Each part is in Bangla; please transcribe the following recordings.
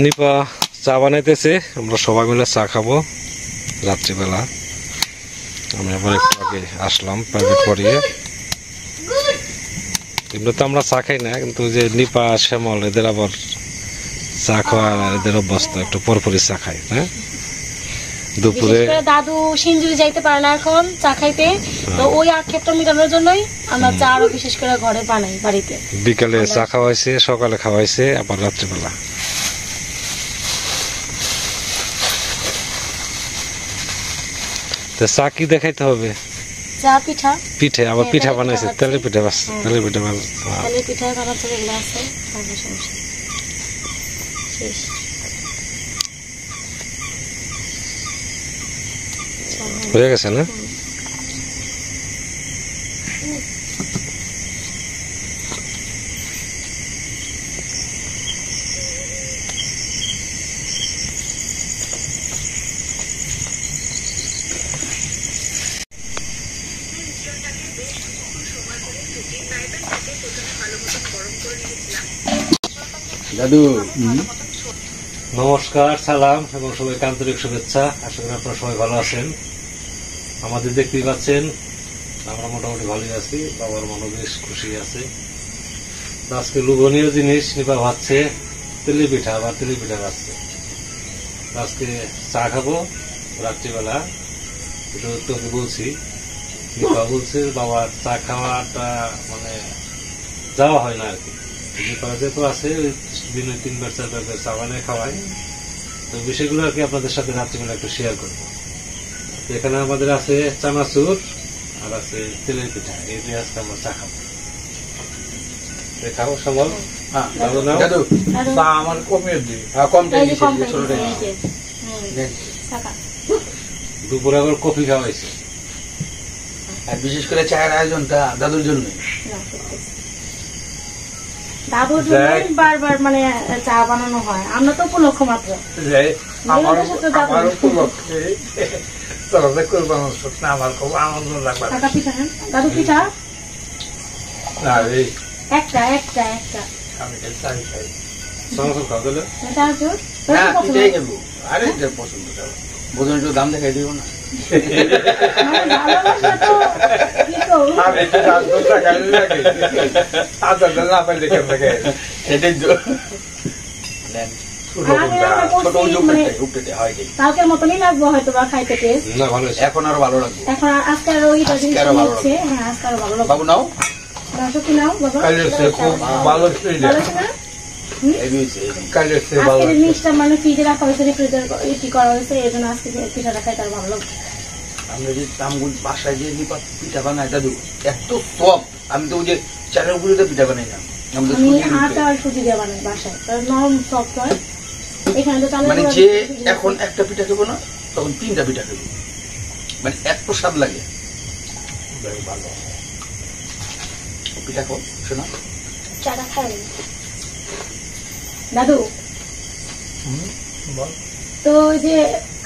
নিপা চা বানাইতেছে, আমরা সবাই মিলে চা খাবো রাত্রিবেলা। আমি আবার একটু আগে আসলাম প্রাইভেট পড়িয়ে। এমনি তো আমরা চা খাই না, কিন্তু যে নিপা শ্যামল এদের আবার চা খাওয়া এদের অভ্যস্ত, একটু পরপরই চা খায়। হ্যাঁ, দুপুরে দাদু সিঞ্জুরি যাইতে পারে না এখন চা খাইতে, তো ওই আক্ষেপটা মেটানোর জন্যই আমরা চা আরো বিশেষ করে ঘরে বানাই বাড়িতে। বিকালে চা খাওয়াইছে, সকালে খাওয়াইছে, আবার রাত্রিবেলা। তো চা কি দেখাইতে হবে? চা পিঠা, পিঠে আবার পিঠা বানাইছে, তেলের পিঠা বানাইছে, তেলের পিঠা তেলের পিঠা বানাতে যেগুলো আছে শেষ। হয়ে গেছে না? দাদু নমস্কার, সালাম এবং সবাইকে আন্তরিক শুভেচ্ছা। আশা করি আপনারা সবাই ভালো আছেন। আমাদের দেখতেই পাচ্ছেন আমরা মোটামুটি ভালোই আছি, বাবার মনও বেশ খুশি আছে। আজকে লোভনীয় জিনিস নিপা ভাবছে তেলি পিঠা, আবার তেলি পিঠা ভাবছে। আজকে চা খাবো রাত্রিবেলা। এটা তোকে বলছি, নিপা বলছে বাবার চা খাওয়াটা মানে যাওয়া হয় না আর কি। নিপা যেহেতু আছে দিনে 3-4 চা বানিয়ে খাওয়ায়, তো বিষয়গুলো আর কি আপনাদের সাথে রাত্রিবেলা একটু শেয়ার করবো। এখানে আমাদের আছে চানাচুর আর আছে তেলের পিঠা, এই দিয়ে আজকে আমরা চা খাবো। খাবো সবল। আমার কমিয়ে দিই, কমটা দুপুরে আবার কফি খাওয়াইছে। আর বিশেষ করে চায়ের আয়োজনটা দাদুর জন্য। দাদুর জন্য বারবার মানে চা বানানো হয়, আমরা তো উপলক্ষ মাত্র। আমার উপলক্ষে আমার খুব আনন্দ লাগবে। দাদু পিঠা একটা আমি চাই খাই। চানাচুর খাওয়া দিলে আরে পছন্দ বোঝুন, একটু দাম দেখাই দিব না। কালকের মতনই লাগবো হয়তো বা খাইতে, এখন আরো ভালো লাগবে। এখন আজকে আরো ওইটা জিনিস হচ্ছে। হ্যাঁ, আজকে আরো ভালো লাগবে। বাবু নাও, সত্যি নাও বাবা, ভালো জিনিসটা মানে ফ্রিজে রাখা হয়েছে, রেফ্রিজারেট করা হয়েছে, এই জন্য আজকে পিঠাটা খাইতে আরো ভালো লাগবে। আমরা যে তামগুল বাসায় যে পিঠা বানাই দাদু এত সফট, আমি তো ওই যে চালের গুঁড়োতে পিঠা বানাই না, আমি আটা আর সুজি দিয়ে বানাই বাসায়, নরম সফট হয়। এখানে তো মানে যে এখন একটা পিঠা খাবো না, তখন 3টা পিঠা খাবো, মানে এত স্বাদ লাগে। ভালো পিঠা খাও শোনা, চাটা খাই দাদু। তো যে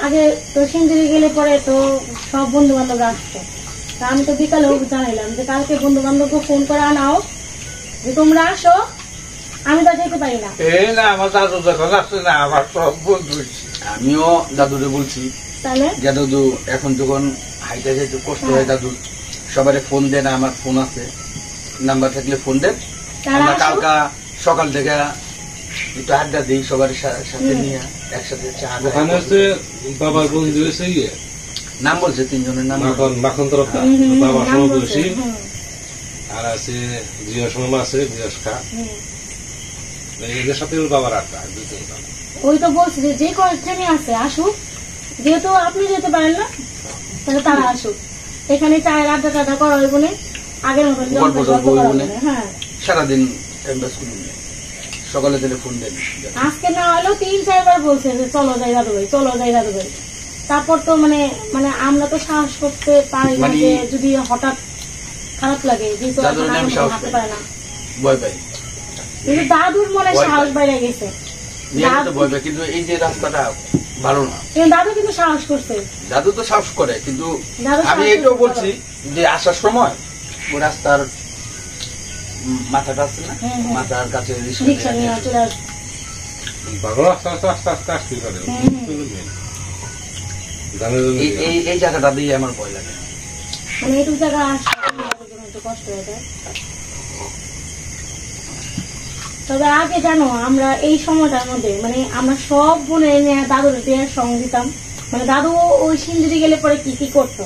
আগে তো সিঞ্জুরি গেলে পরে তো সব বন্ধু বান্ধবরা আসতো, তা আমি তো বিকালে জানাইলাম যে কালকে বন্ধু বান্ধবকে ফোন করে আনাও যে তোমরা আসো, আমি তো যেতে পারি না। আমার দাদু যখন আসছে না, আমার সব বন্ধু। আমিও দাদুরে বলছি তাহলে যে দাদু এখন যখন হাইটা যেতে কষ্ট হয়, দাদু সবারে ফোন দেন, আমার ফোন আছে, নাম্বার থাকলে ফোন দেন, আমরা কালকা সকাল থেকে একটু আড্ডা দিই সবার সাথে নিয়ে একসাথে চা। ওখানে হচ্ছে বাবার বন্ধু হয়েছে ইয়ে নাম বলছে 3 জনের নাম, মাখন তরফটা বাবা সমবয়সী, আর আছে জিয়স মামা আছে, জিয়স খা, এদের সাথে বাবার আড্ডা। ওই তো বলছি যে কয়েকজনই আছে আসুক, যেহেতু আপনি যেতে পারেন না তাহলে তারা আসুক, এখানে চায়ের আড্ডা টাড্ডা করা হইব না, আগের মতন হ্যাঁ সারাদিন টাইম পাস করুন। সকালে দিলে ফোন দেন, আজকে না হলেও 3-4 বার বলছে যে চলো যাই দাদু ভাই, চলো যাই দাদু ভাই। তারপর তো মানে মানে আমরা তো সাহস করতে পারি না, যে যদি হঠাৎ খারাপ লাগে যে হাঁটতে পারে না, ভয় পাই। কিন্তু দাদুর মনে সাহস বাইরে গেছে, ভয় পাই। কিন্তু এই যে রাস্তাটা ভালো না, দাদু কিন্তু সাহস করছে, দাদু তো সাহস করে, কিন্তু আমি এটাও বলছি যে আসার সময় ওই রাস্তার মাথাটা আছে না, মাথার কাছে রিক্সা নিয়ে চলে আসবে। পাগল আস্তে আস্তে আস্তে আস্তে আসতে পারে গানের জন্য এই জায়গাটা দিয়ে আমার ভয় লাগে। মানে এইটুকু জায়গা আসতে একটু কষ্ট হয়ে যায়। তবে আগে জানো আমরা এই সময়টার মধ্যে মানে আমরা সব বোনে নিয়ে দাদুর বিয়ের সঙ্গ দিতাম। মানে দাদু ওই সিন্দিরি গেলে পরে কি কি করতো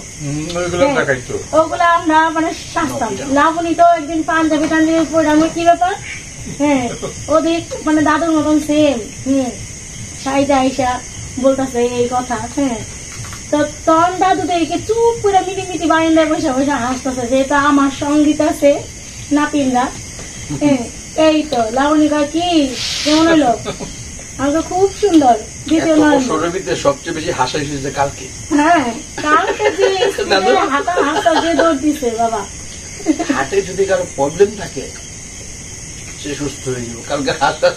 ওগুলো আমরা মানে শাসতাম। লাবণী তো একদিন পাঞ্জাবি টাঞ্জাবি পরে আমরা কি ব্যাপার, হ্যাঁ ওদের মানে দাদুর মতন সেম সাইডে আইসা বলতেছে এই কথা। হ্যাঁ তো তখন দাদু দেখে চুপ করে মিটিমিটি বারান্দায় বসে বসে হাসতেছে যেহেতু আমার সঙ্গীত আছে নাতিনরা। হ্যাঁ এই তো লাবণী কয় কি কেমন হলো, আমাকে খুব সুন্দর। দ্বিতীয় সবচেয়ে বেশি হাসা এসেছে কালকে। হ্যাঁ কালকে যে হাতা হাসা যে দৌড় দিছে বাবা। হাতে যদি কারো প্রবলেম থাকে সে সুস্থ হয়ে যাবে, কালকে হাসা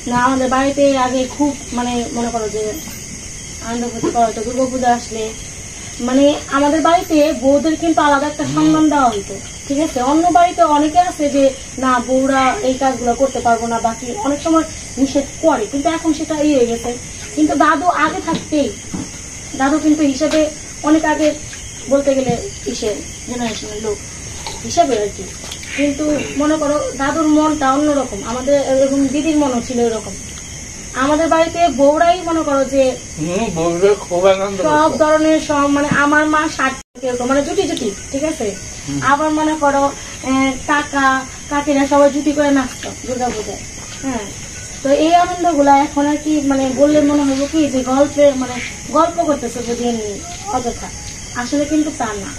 না। আমাদের বাড়িতে আগে খুব মানে মনে করো যে আনন্দ ফুর্তি করা হতো। দুর্গাপূজা আসলে মানে আমাদের বাড়িতে বউদের কিন্তু আলাদা একটা সম্মান দেওয়া হতো, ঠিক আছে। অন্য বাড়িতে অনেকে আছে যে না বউরা এই কাজগুলো করতে পারবো না, বাকি অনেক সময় নিষেধ করে, কিন্তু এখন সেটা ইয়ে হয়ে গেছে। কিন্তু দাদু আগে থাকতেই দাদু কিন্তু হিসেবে অনেক আগে বলতে গেলে হিসেবে জেনারেশনের লোক হিসেবে আর কি। কিন্তু মনে করো দাদুর মনটা অন্যরকম, আমাদের এবং দিদির মনও ছিল এরকম। আমাদের বাড়িতে বউরাই মনে করো যে সব ধরনের সব মানে আমার মা 60 মানে জুটি জুটি, ঠিক আছে। আবার মনে করো কাকা কাকিরা সবাই জুটি করে নাচতো দুর্গা পূজায়। হ্যাঁ তো এই আনন্দ গুলা এখন আর কি মানে বললে মনে হবো কি যে মানে গল্প করতেছে যদি অযথা, আসলে কিন্তু তা না,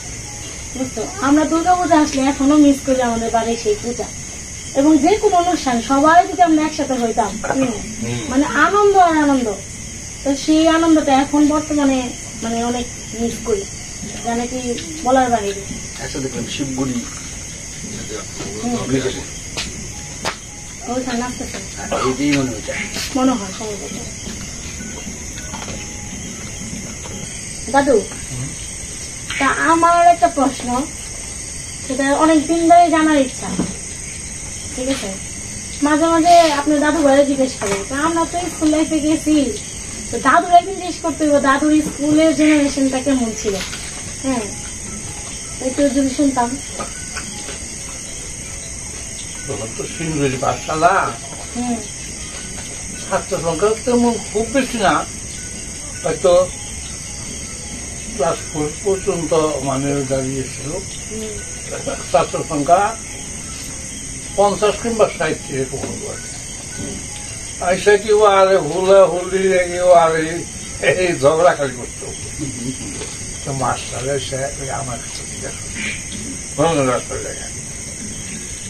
বুঝতো। আমরা দুর্গা পূজা আসলে এখনো মিস করি আমাদের বাড়ির সেই পূজা এবং যে কোনো অনুষ্ঠান সবাই যদি আমরা একসাথে হইতাম মানে আনন্দ আর আনন্দ। তো সেই আনন্দটা এখন বর্তমানে মানে অনেক মিস করি, যা নাকি বলার বাইরে। শিবগুড়ি ওইখানে আসতেছে মনে হয় সম্ভবত। দাদু তা আমার একটা প্রশ্ন, সেটা অনেকদিন ধরে জানার ইচ্ছা, ঠিক আছে। মাঝে মাঝে আপনার দাদু ঘরে জিজ্ঞেস করে, আমরা তো স্কুল লাইফে গেছি, তো দাদুর একদিন জিজ্ঞেস করতে হবে দাদুর স্কুলের জেনারেশনটা কেমন ছিল। হ্যাঁ একটু যদি শুনতাম। পাঠশালা ছাত্র সংখ্যা তেমন খুব বেশি না, হয়তো ক্লাস 4 পর্যন্ত মানে দাঁড়িয়েছিল। ছাত্র সংখ্যা 50 কিংবা 60 এরকম আইসা কেউ আরে হুলা হুলি কেউ আরে এই ঝগড়া খালি করতো। মাস্টার এসে আমার কাছে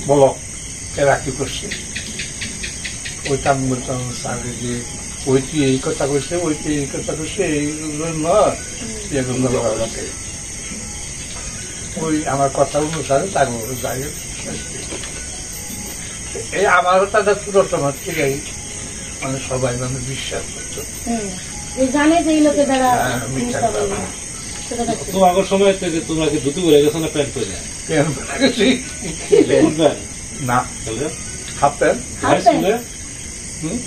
বলো এরা কি করছে, ওইটা আমি বলতাম স্যারে যে ওইটি এই কথা কইছে, ওইটি এই কথা কইছে, এই জন্য ওই আমার কথা অনুসারে তারপরে যাই। এই আমারও তাদের পুরো সময় ঠিক আছে মানে সবাই মানে বিশ্বাস করতো, জানে যে এই লোকের দ্বারা তোমার সময় থেকে তোমরা কি ধুতি পরে গেছো না প্যান্ট পরে? না হাফ প্যান্ট।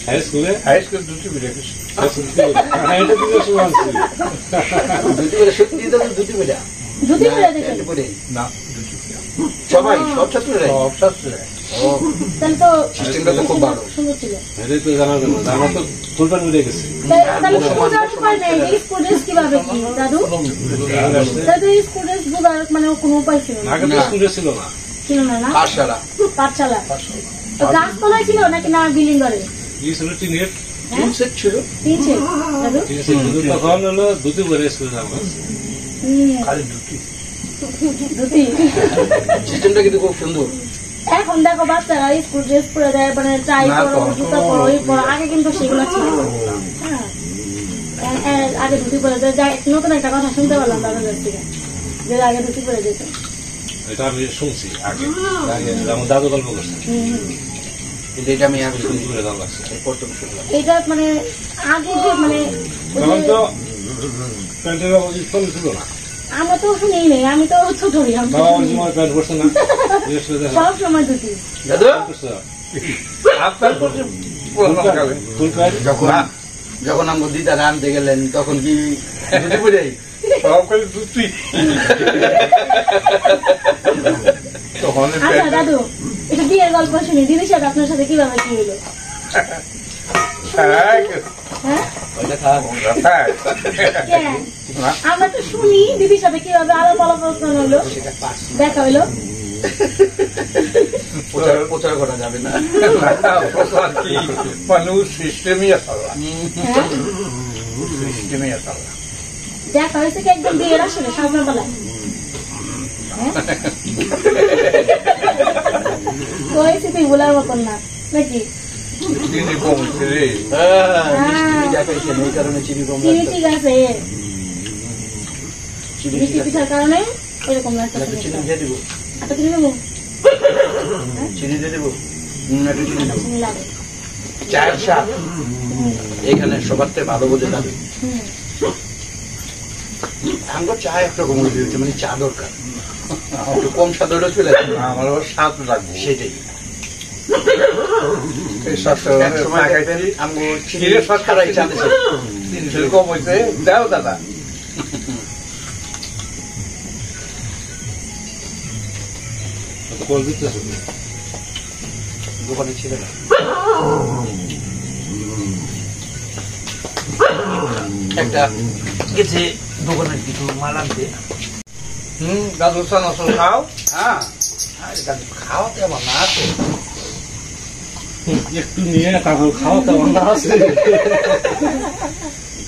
হাই স্কুলে ধুতি পরে গেছি। না সবাই সব ছাত্ররা সব ছাত্ররা খুব ভালো সুন্দর ছিল। জানা গেল আমার তো ফুল প্যান্ট মিলে গেছে। মানে কোনো উপায় ছিল না, আগে তো স্কুলে ছিল না, ছিল না না পাঠশালা গাছতলায় ছিল নাকি না বিল্ডিং ঘরে ছিল টিনের ছিল। তখন হলো ধুতি পরে স্কুলে যাবো, খালি ধুতি। সিস্টেমটা কিন্তু খুব সুন্দর। এখন দেখো বাচ্চারা স্কুল ড্রেস পরে দেয়, মানে টাই পরো জুতা পরো এই পরো, আগে কিন্তু সেগুলো ছিল। হ্যাঁ আগে ধুতি পরে দেয়। নতুন একটা কথা শুনতে পারলাম দাদার কাছ থেকে যে আগে ধুতি পরে যেত। এটা আমি শুনছি আগে, আমার দাদু গল্প করছে। এটা আমি আগে শুনছি, এটা মানে আগে যে মানে তখন তো প্যান্টের অবধি ছিল না, আমরা তো শুনেই নেই, আমি তো ছোট হই, আমি তো বাবা আমার শুনি। সময় প্যান্ট করছে না জিজ্ঞেস করে দেখো। সব সময় দুটি। দাদু করছো? আপনার করছে পুরোনোকালে। Full pant? যখন আমার দিদারা আনতে গেলেন তখন কি ধুতি পরেই? সব করে দুটি তখন আচ্ছা দাদু, এটা বিয়ের গল্প শুনি, দিদির সাথে আপনার সাথে কিভাবে কি হলো? হ্যাঁ ওইটা খাওয়া কেন? আমরা তো শুনি দিদির সাথে কিভাবে আলাপ আলোচনা হলো, দেখা হইলো। প্রচার করা যাবে না। কি মানুষ সিস্টেমই আসালা হ্যাঁ, সিস্টেমই আসালা দেখা হয়েছে কি একদম বিয়ের আসলে সাজনা বেলায়? হ্যাঁ, কয়েছি তুই বলার মতন না নাকি? চিনি কমছে রে মিষ্টি দেখাইছেন এই কারণে চিনি কম চিনি লাগতো। ঠিক আছে, চিনি মিষ্টি ঠিক আছে। পিঠার কারণে এরকম লাগছে। একটু চিনি দিয়ে দিব, আচ্ছা চিনি দেবো? চিনি দিয়ে দিব, একটু চিনি দেবো। চিনি লাগে। চায়ের স্বাদ এখানে সবার থেকে ভালো বোঝে যাবে। হুম। আমরা চা একরকম দিয়েছে, মানে চা দরকার একটু কম স্বাদ হলেও চলে আসে। আমার আবার স্বাদ লাগবে সেটাই এই স্বাদটা এক সময় দেখবেন আমগো চিনি চিনির স্বাদ ছাড়াই চা দিছে। সেরকম হয়েছে দাও দাদা কল দিতে হবে। দোকানে ছিল না। একটা গেছে দোকানের কিছু মাল আনতে। দাদু চান আসল খাও হ্যাঁ আরে দাদু খাওয়াতে আমার না আছে। একটু নিয়ে কাকুর খাওয়া তো অন্য আছে।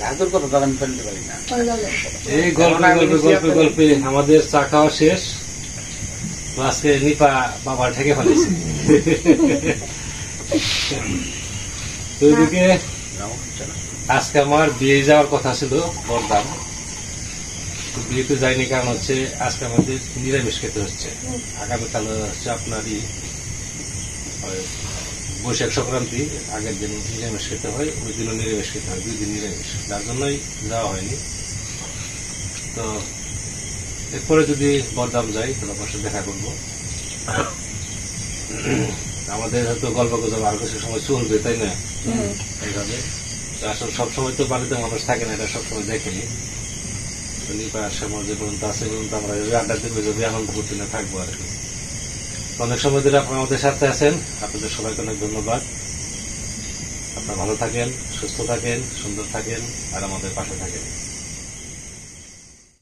দাদুর কথা তো আমি ফেলতে পারি না। হয়ে গেল। এই গল্পে গল্পে গল্পে গল্পে আমাদের চা খাওয়া শেষ। তো আজকে নিপা বাবার ঠেকে ফেলেছে। তো এদিকে আজকে আমার বিয়ে যাওয়ার কথা ছিল বরদাম, তো বিয়েতে যাইনি কারণ হচ্ছে আজকে আমাদের নিরামিষ খেতে হচ্ছে। আগামীকাল হচ্ছে আপনারই বৈশাখ সংক্রান্তি, আগের দিন নিরামিষ খেতে হয়, ওই দিনও নিরামিষ খেতে হয়, 2 দিন নিরামিষ, যার জন্যই যাওয়া হয়নি। তো এরপরে যদি বরদাম যাই তাহলে অবশ্যই দেখা করবো। আমাদের হয়তো গল্প গুজব আর কিছু সময় চলবে, তাই না? এইভাবে তো আসলে সবসময় তো বাড়িতে মানুষ থাকে না, এটা সবসময় দেখেনি। তো নিপা সময় যে পর্যন্ত আছে পর্যন্ত আমরা আড্ডা দেবো, যদি আনন্দ করতে না থাকবো আর কি। অনেক সময় ধরে আপনারা আমাদের সাথে আছেন, আপনাদের সবাইকে অনেক ধন্যবাদ। আপনারা ভালো থাকেন, সুস্থ থাকেন, সুন্দর থাকেন আর আমাদের পাশে থাকেন।